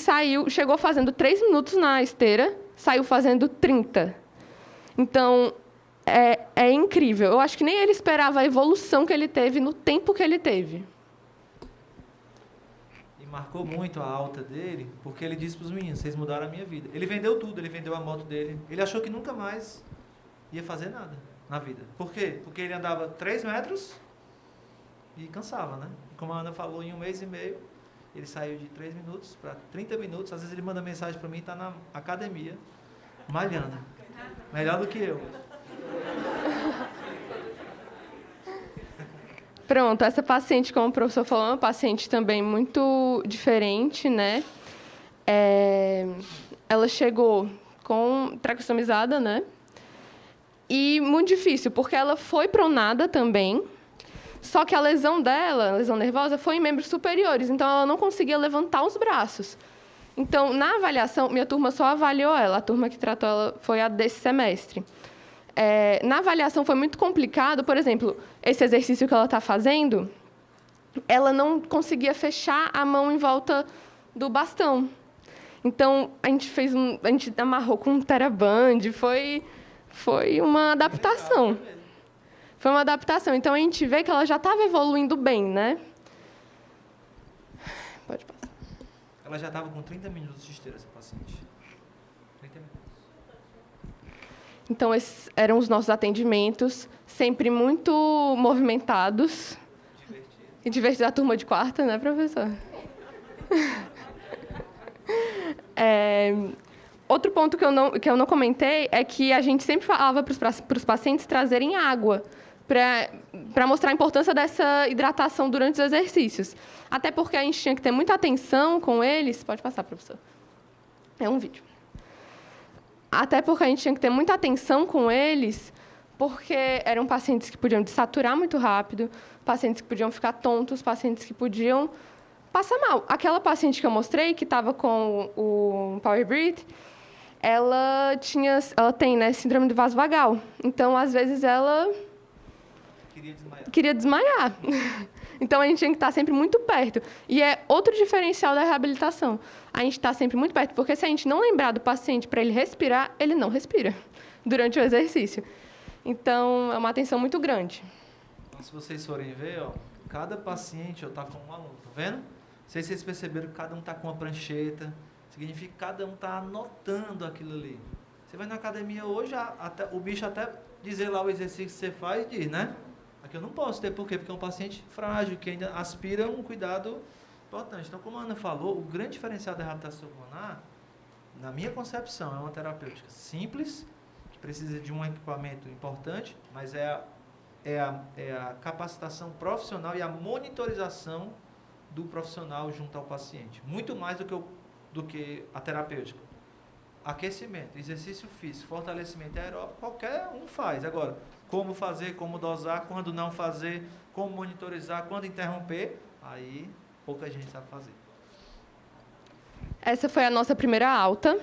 chegou fazendo 3 minutos na esteira, saiu fazendo 30. Então, é incrível. Eu acho que nem ele esperava a evolução que ele teve no tempo que ele teve. E marcou muito a alta dele, porque ele disse para os meninos, vocês mudaram a minha vida. Ele vendeu tudo, ele vendeu a moto dele. Ele achou que nunca mais ia fazer nada na vida. Por quê? Porque ele andava 3 metros e cansava, né? Como a Ana falou, em 1 mês e meio, ele saiu de 3 minutos para 30 minutos. Às vezes ele manda mensagem para mim e está na academia, malhando. Melhor do que eu. Pronto, essa paciente, como o professor falou, é uma paciente também muito diferente, né? Ela chegou com tracostomizada, né? E muito difícil, porque ela foi pronada também, só que a lesão dela, a lesão nervosa, foi em membros superiores, então ela não conseguia levantar os braços. Então, na avaliação, minha turma só avaliou ela, a turma que tratou ela foi a desse semestre. Na avaliação foi muito complicado, por exemplo, esse exercício que ela está fazendo, ela não conseguia fechar a mão em volta do bastão. Então, a gente amarrou com um TheraBand, foi uma adaptação. Foi uma adaptação. Então, a gente vê que ela já estava evoluindo bem, né? Pode passar. Ela já estava com 30 minutos de esteira, essa paciente. 30 minutos. Então, esses eram os nossos atendimentos, sempre muito movimentados. E divertido a turma de quarta, né, professor? Outro ponto que eu não comentei é que a gente sempre falava para os pacientes trazerem água, para mostrar a importância dessa hidratação durante os exercícios. Até porque a gente tinha que ter muita atenção com eles. Pode passar, professor. É um vídeo. Até porque a gente tinha que ter muita atenção com eles, porque eram pacientes que podiam desaturar muito rápido, pacientes que podiam ficar tontos, pacientes que podiam passar mal. Aquela paciente que eu mostrei, que estava com o Power Breathe, ela tem, né, síndrome do vaso vagal. Então, às vezes, ela queria desmaiar. Então, a gente tinha que estar sempre muito perto. E é outro diferencial da reabilitação. A gente está sempre muito perto, porque se a gente não lembrar do paciente para ele respirar, ele não respira durante o exercício. Então, é uma atenção muito grande. Então, se vocês forem ver, ó, cada paciente está com um aluno, tá vendo? Não sei se vocês perceberam que cada um está com uma prancheta. Significa que cada um está anotando aquilo ali. Você vai na academia hoje, o bicho até dizer lá o exercício que você faz, diz, né? Aqui eu não posso ter, por quê? Porque é um paciente frágil, que ainda aspira um cuidado importante. Então, como a Ana falou, o grande diferencial da reabilitação pulmonar, na minha concepção, é uma terapêutica simples, que precisa de um equipamento importante, mas é a capacitação profissional e a monitorização do profissional junto ao paciente. Muito mais do que a terapêutica. Aquecimento, exercício físico, fortalecimento aeróbico, qualquer um faz. Agora, como fazer, como dosar, quando não fazer, como monitorizar, quando interromper, aí pouca gente sabe fazer. Essa foi a nossa primeira alta.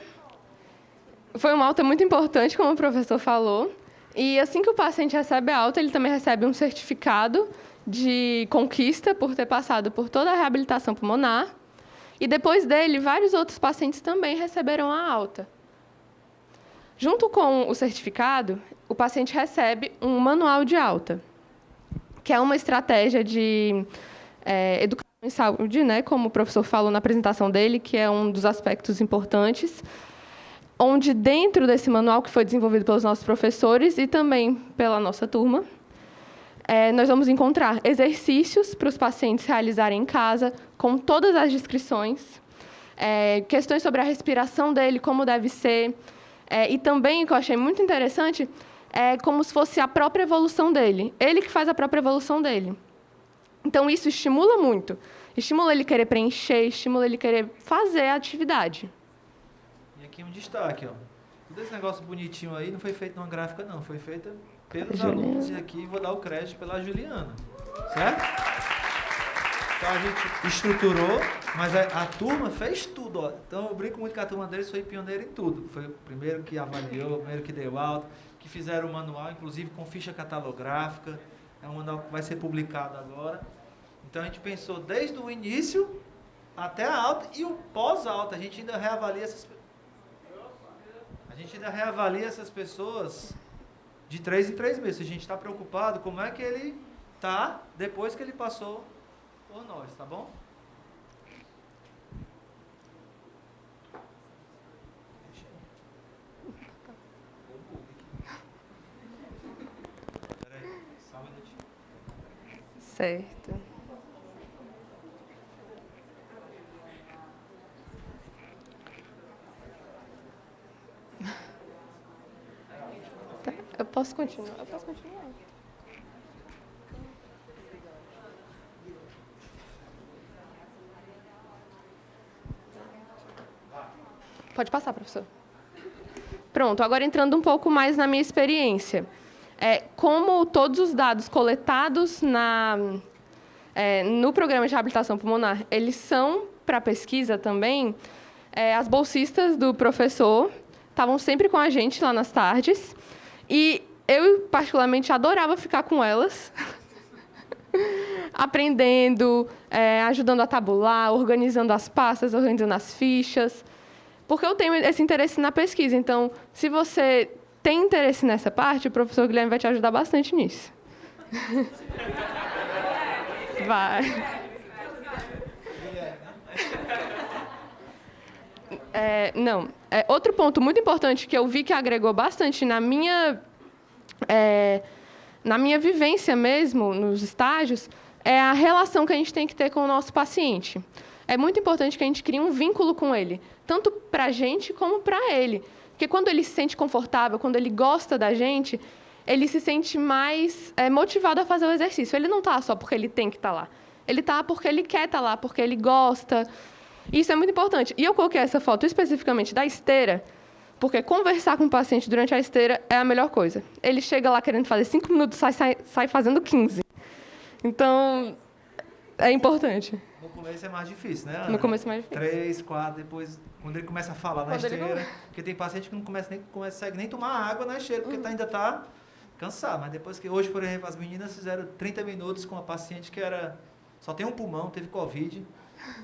Foi uma alta muito importante, como o professor falou. E assim que o paciente recebe a alta, ele também recebe um certificado de conquista por ter passado por toda a reabilitação pulmonar. E depois dele, vários outros pacientes também receberam a alta. Junto com o certificado, o paciente recebe um manual de alta, que é uma estratégia de educação em saúde, né, como o professor falou na apresentação dele, que é um dos aspectos importantes, onde dentro desse manual, que foi desenvolvido pelos nossos professores e também pela nossa turma, nós vamos encontrar exercícios para os pacientes realizarem em casa, com todas as descrições, questões sobre a respiração dele, como deve ser, e também, o que eu achei muito interessante, é como se fosse a própria evolução dele. Ele que faz a própria evolução dele. Então, isso estimula muito. Estimula ele querer preencher, estimula ele querer fazer a atividade. E aqui um destaque, ó. Todo esse negócio bonitinho aí não foi feito numa gráfica, não. Foi feita pelos alunos, e aqui vou dar o crédito pela Juliana. Certo? Então, a gente estruturou, mas a turma fez tudo, ó. Então, eu brinco muito que a turma deles foi pioneira em tudo. Foi o primeiro que avaliou, o primeiro que deu alta, que fizeram o manual, inclusive com ficha catalográfica. É um manual que vai ser publicado agora. Então, a gente pensou desde o início até a alta e o pós-alta. A gente ainda reavalia essas pessoas de 3 em 3 meses. A gente está preocupado como é que ele está depois que ele passou por nós, tá bom? Peraí, só um minutinho. Certo. Tá, eu posso continuar? Pode passar, professor. Pronto, agora entrando um pouco mais na minha experiência. Como todos os dados coletados no programa de reabilitação pulmonar, eles são para pesquisa também, as bolsistas do professor estavam sempre com a gente lá nas tardes, e eu, particularmente, adorava ficar com elas, aprendendo, ajudando a tabular, organizando as pastas, organizando as fichas, porque eu tenho esse interesse na pesquisa. Então, se você tem interesse nessa parte, o professor Guilherme vai te ajudar bastante nisso. Vai. Não, Outro ponto muito importante que eu vi que agregou bastante na minha vivência mesmo, nos estágios, é a relação que a gente tem que ter com o nosso paciente. É muito importante que a gente crie um vínculo com ele, tanto para a gente como para ele. Porque quando ele se sente confortável, quando ele gosta da gente, ele se sente mais motivado a fazer o exercício. Ele não está só porque ele tem que estar lá. Ele está porque ele quer estar lá, porque ele gosta. Isso é muito importante. E eu coloquei essa foto especificamente da esteira, porque conversar com o paciente durante a esteira é a melhor coisa. Ele chega lá querendo fazer 5 minutos, sai fazendo 15. Então, é importante. No começo é mais difícil, né, Ana? No começo é mais difícil. 3, 4, depois, quando ele começa a falar na esteira, porque tem paciente que não consegue nem tomar água na esteira, porque ainda está cansado. Mas depois que, hoje, por exemplo, as meninas fizeram 30 minutos com uma paciente que só tem um pulmão, teve Covid,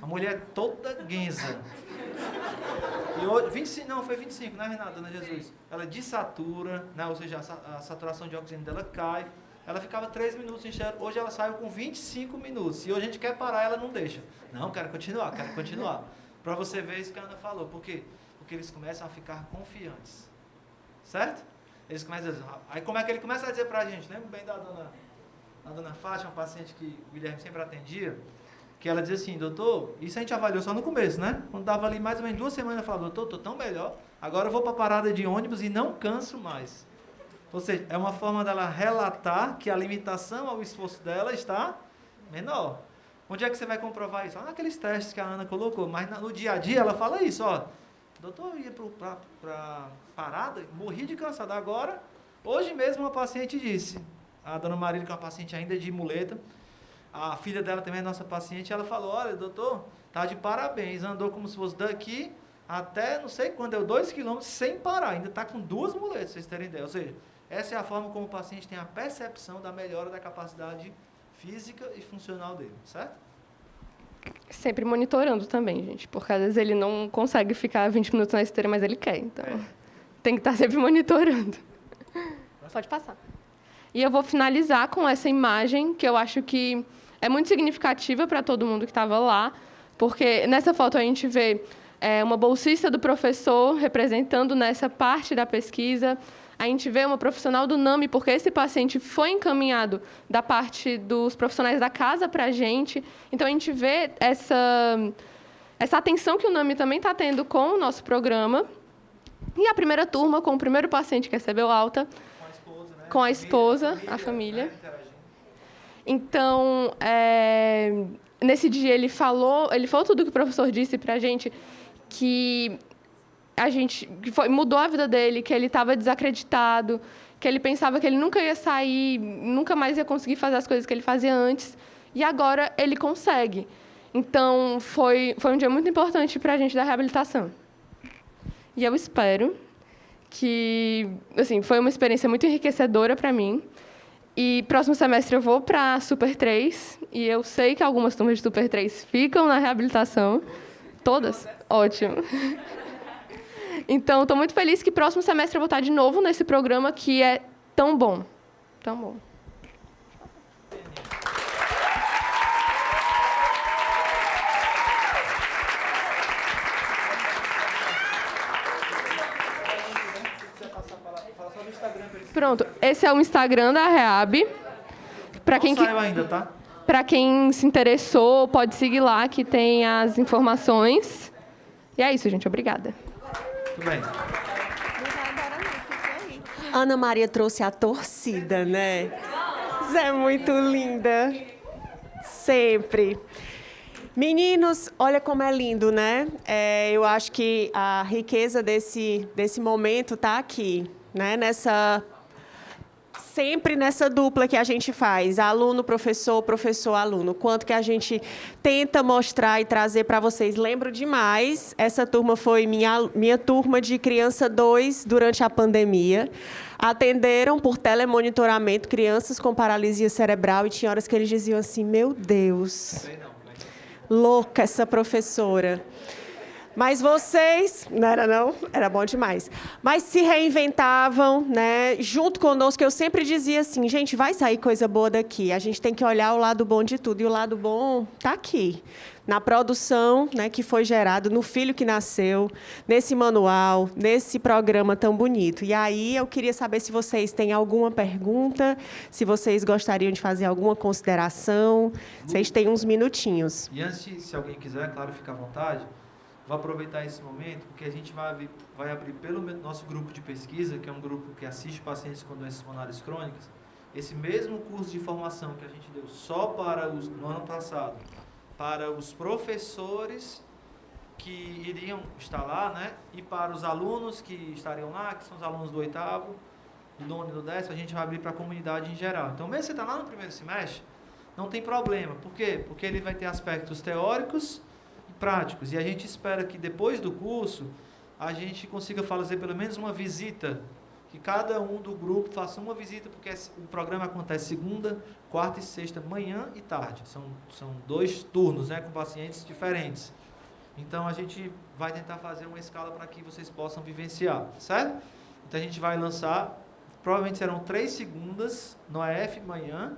a mulher toda guenza. E hoje, 25, não, foi 25, né, Renata, Dona Jesus? Ela desatura, né, ou seja, a saturação de oxigênio dela cai. Ela ficava 3 minutos em cheiro, hoje ela saiu com 25 minutos. E hoje a gente quer parar, ela não deixa. Não, quero continuar. Para você ver isso que a Ana falou. Por quê? Porque eles começam a ficar confiantes. Certo? Eles começam a dizer, aí como é que ele começa a dizer para a gente? Lembra bem da dona Fátima, uma paciente que o Guilherme sempre atendia, que ela dizia assim, doutor, isso a gente avaliou só no começo, né? Quando dava ali mais ou menos 2 semanas, ela falava, doutor, estou tão melhor, agora eu vou para a parada de ônibus e não canso mais. Ou seja, é uma forma dela relatar que a limitação ao esforço dela está menor. Onde é que você vai comprovar isso? Naqueles testes que a Ana colocou, mas no dia a dia ela fala isso, ó. Doutor, eu ia para parada, morri de cansado. Agora, hoje mesmo uma paciente disse, a dona Marília, que é uma paciente ainda de muleta, a filha dela também é nossa paciente, ela falou, olha, doutor, tá de parabéns, andou como se fosse daqui até, não sei quando, deu 2 quilômetros sem parar, ainda está com 2 muletas, vocês terem ideia. Ou seja, essa é a forma como o paciente tem a percepção da melhora da capacidade física e funcional dele, certo? Sempre monitorando também, gente, porque às vezes ele não consegue ficar 20 minutos na esteira, mas ele quer, então tem que estar sempre monitorando. Pode passar. E eu vou finalizar com essa imagem, que eu acho que é muito significativa para todo mundo que estava lá, porque nessa foto a gente vê uma bolsista do professor representando nessa parte da pesquisa. A gente vê uma profissional do NAMI, porque esse paciente foi encaminhado da parte dos profissionais da casa para a gente. Então, a gente vê essa atenção que o NAMI também está tendo com o nosso programa. E a primeira turma, com o primeiro paciente que recebeu alta, com a esposa, a família. Então, nesse dia, ele falou tudo que o professor disse para a gente, que mudou a vida dele, que ele estava desacreditado, que ele pensava que ele nunca ia sair, nunca mais ia conseguir fazer as coisas que ele fazia antes, e agora ele consegue. Então, foi um dia muito importante para a gente da reabilitação. E eu espero que, assim, foi uma experiência muito enriquecedora para mim. E próximo semestre eu vou para a Super 3, e eu sei que algumas turmas de Super 3 ficam na reabilitação. Todas? Ótimo. Então, estou muito feliz que próximo semestre eu vou estar de novo nesse programa que é tão bom. Tão bom. Pronto, esse é o Instagram da REAB. Não saiu ainda, tá? Para quem se interessou, pode seguir lá, que tem as informações. E é isso, gente. Obrigada. Tudo bem. Ana Maria trouxe a torcida, né? Isso é muito linda. Sempre. Meninos, olha como é lindo, né? Eu acho que a riqueza desse momento está aqui, né? Sempre nessa dupla que a gente faz, aluno, professor, professor, aluno. Quanto que a gente tenta mostrar e trazer para vocês. Lembro demais, essa turma foi minha turma de criança 2 durante a pandemia. Atenderam por telemonitoramento crianças com paralisia cerebral e tinha horas que eles diziam assim, meu Deus, louca essa professora. Mas vocês, não era não? Era bom demais. Mas se reinventavam, né? Junto conosco, eu sempre dizia assim, gente, vai sair coisa boa daqui. A gente tem que olhar o lado bom de tudo. E o lado bom está aqui. Na produção, né, que foi gerado, no filho que nasceu, nesse manual, nesse programa tão bonito. E aí eu queria saber se vocês têm alguma pergunta, se vocês gostariam de fazer alguma consideração. Vocês têm uns minutinhos. E antes, se alguém quiser, claro, fica à vontade. Vou aproveitar esse momento, porque a gente vai abrir pelo nosso grupo de pesquisa, que é um grupo que assiste pacientes com doenças pulmonares crônicas, esse mesmo curso de formação que a gente deu só para no ano passado, para os professores que iriam estar lá, né? E para os alunos que estariam lá, que são os alunos do 8º, do 9º e do 10º, a gente vai abrir para a comunidade em geral. Então, mesmo você está lá no primeiro semestre, não tem problema. Por quê? Porque ele vai ter aspectos teóricos práticos, e a gente espera que depois do curso a gente consiga fazer pelo menos uma visita, que cada um do grupo faça uma visita, porque o programa acontece segunda, quarta e sexta, manhã e tarde, são 2 turnos, né, com pacientes diferentes. Então a gente vai tentar fazer uma escala para que vocês possam vivenciar, certo? Então a gente vai lançar, provavelmente serão 3 segundas no AF manhã,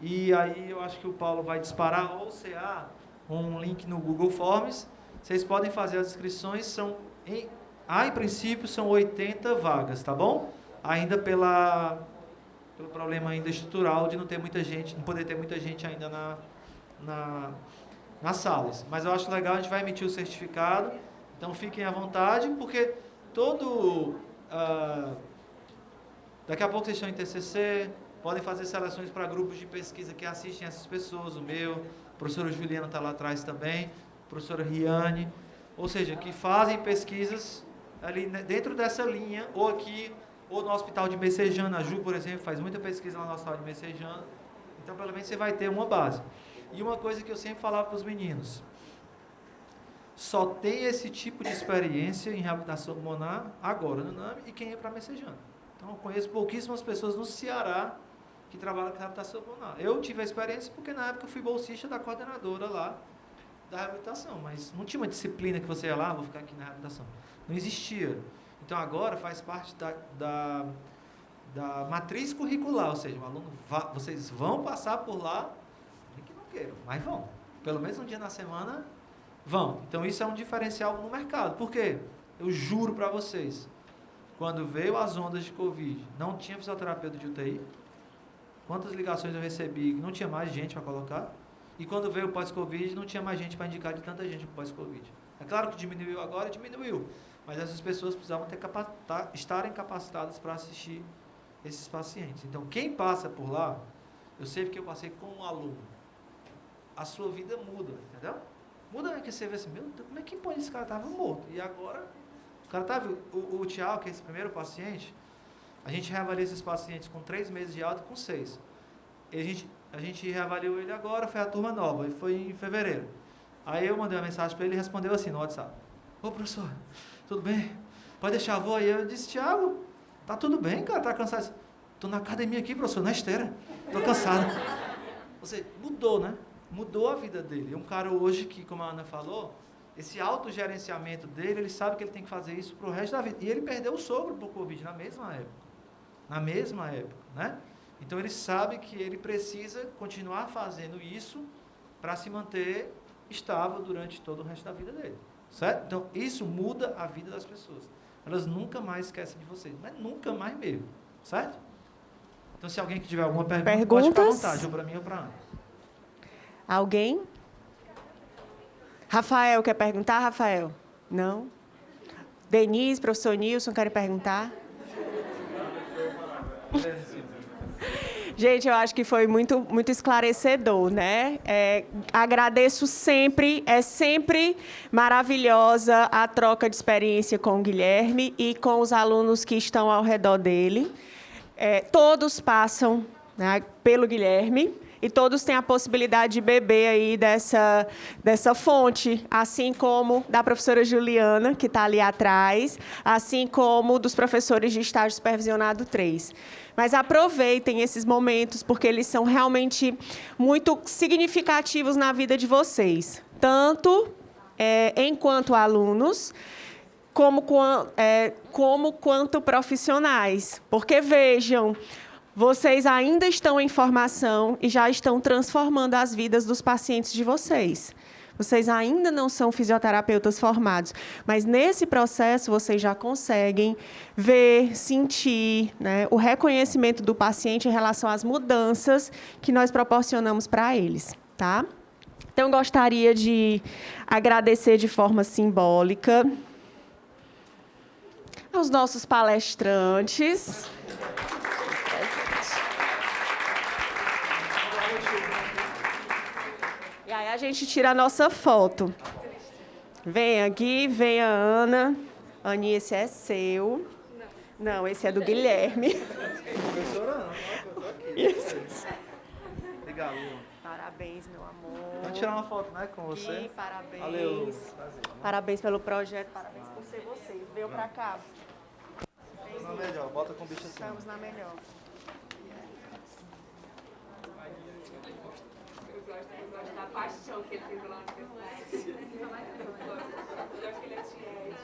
e aí eu acho que o Paulo vai disparar ou CA um link no Google Forms. Vocês podem fazer as inscrições, em princípio são 80 vagas, tá bom? Ainda pelo problema ainda estrutural de não ter muita gente, não poder ter muita gente ainda nas salas. Mas eu acho legal, a gente vai emitir o certificado, então fiquem à vontade, porque daqui a pouco vocês estão em TCC, podem fazer seleções para grupos de pesquisa que assistem essas pessoas, o meu, a professora Juliana está lá atrás também, a professora Riane, ou seja, que fazem pesquisas ali dentro dessa linha, ou aqui, ou no Hospital de Messejana, a Ju, por exemplo, faz muita pesquisa lá no Hospital de Messejana, então pelo menos você vai ter uma base. E uma coisa que eu sempre falava para os meninos, só tem esse tipo de experiência em reabilitação pulmonar agora no NAMI e quem é para Messejana. Então eu conheço pouquíssimas pessoas no Ceará que trabalham com reabilitação pulmonar. Eu tive a experiência porque na época eu fui bolsista da coordenadora lá da reabilitação, mas não tinha uma disciplina que você ia lá, vou ficar aqui na reabilitação. Não existia. Então agora faz parte da matriz curricular, ou seja, o aluno vocês vão passar por lá, nem que não queiram, mas vão. Pelo menos um dia na semana vão. Então isso é um diferencial no mercado. Por quê? Eu juro para vocês, quando veio as ondas de Covid, não tinha fisioterapeuta de UTI. Quantas ligações eu recebi, não tinha mais gente para colocar. E quando veio o pós-Covid, não tinha mais gente para indicar de tanta gente para o pós-Covid. É claro que diminuiu agora, diminuiu. Mas essas pessoas precisavam estarem capacitadas para assistir esses pacientes. Então, quem passa por lá, eu sei que eu passei com um aluno, a sua vida muda, entendeu? Muda, né? Que você vê assim, meu Deus, como é que pode? Esse cara estava morto. E agora, o cara estava... O Thiago, que é esse primeiro paciente, a gente reavalia esses pacientes com 3 meses de alta e com 6. E a gente reavaliou ele agora, foi a turma nova, e foi em fevereiro. Aí eu mandei uma mensagem para ele e respondeu assim no WhatsApp. Ô, professor, tudo bem? Pode deixar a avó aí? Eu disse, Thiago, tá tudo bem, cara, tá cansado? Tô na academia aqui, professor, na esteira. Tô cansado. Ou seja, mudou, né? Mudou a vida dele. É um cara hoje que, como a Ana falou, esse autogerenciamento dele, ele sabe que ele tem que fazer isso pro resto da vida. E ele perdeu o sogro por Covid na mesma época. Na mesma época, né? Então ele sabe que ele precisa continuar fazendo isso para se manter estável durante todo o resto da vida dele. Certo? Então isso muda a vida das pessoas. Elas nunca mais esquecem de vocês, mas nunca mais mesmo. Certo? Então se alguém que tiver alguma pergunta, pode ficar à vontade, ou para mim ou para a Ana. Alguém? Rafael, quer perguntar, Rafael? Não? Denise, professor Nilson, querem perguntar? Gente, eu acho que foi muito, muito esclarecedor, né? Agradeço sempre, é sempre maravilhosa a troca de experiência com o Guilherme e com os alunos que estão ao redor dele. Todos passam, né, pelo Guilherme e todos têm a possibilidade de beber aí dessa fonte, assim como da professora Juliana, que está ali atrás, assim como dos professores de estágio supervisionado 3. Mas aproveitem esses momentos, porque eles são realmente muito significativos na vida de vocês. Tanto enquanto alunos, como quanto profissionais. Porque, vejam, vocês ainda estão em formação e já estão transformando as vidas dos pacientes de vocês. Vocês ainda não são fisioterapeutas formados, mas nesse processo vocês já conseguem ver, sentir, né, o reconhecimento do paciente em relação às mudanças que nós proporcionamos para eles, tá? Então, gostaria de agradecer de forma simbólica aos nossos palestrantes. E aí a gente tira a nossa foto. Vem aqui, vem a Ana. Aninha, esse é seu. Não, esse é do Guilherme. Professora, não, eu tô aqui. Isso. Legal. Parabéns, meu amor. Vamos tirar uma foto, né, com você? E parabéns. Valeu. Parabéns pelo projeto, parabéns por ser você. Veio pra cá. Estamos na melhor, bota com o bicho assim. Estamos na melhor. Da paixão que ele teve lá no universidade. Eu acho que ele é tiete.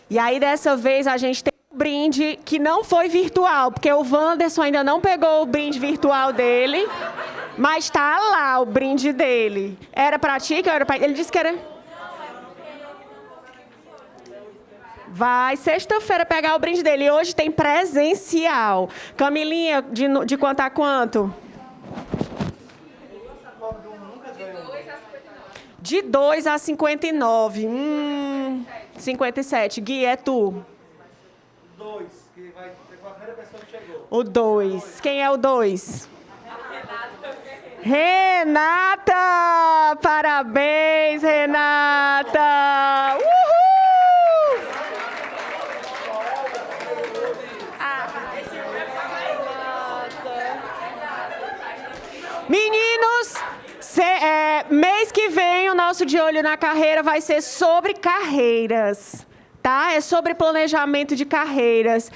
E aí, dessa vez, a gente tem um brinde que não foi virtual, porque o Wanderson ainda não pegou o brinde virtual dele, mas está lá o brinde dele. Era para ti que era para ele? Disse que era... Vai sexta-feira pegar o brinde dele. E hoje tem presencial. Camilinha, de quanto a quanto? De 2 a 59. 57. Gui, é tu. 2, que vai ter a primeira pessoa que chegou. O 2. Quem é o 2? Renata! Parabéns, Renata! Uhul! Meninos, mês que vem o nosso De Olho na Carreira vai ser sobre carreiras, tá? É sobre planejamento de carreiras.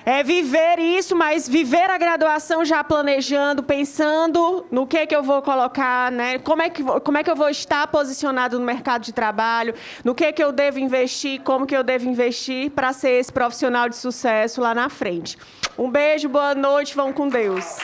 É viver isso, mas viver a graduação já planejando, pensando no que eu vou colocar, né? Como é que eu vou estar posicionado no mercado de trabalho, no que eu devo investir, como que eu devo investir para ser esse profissional de sucesso lá na frente. Um beijo, boa noite, vão com Deus.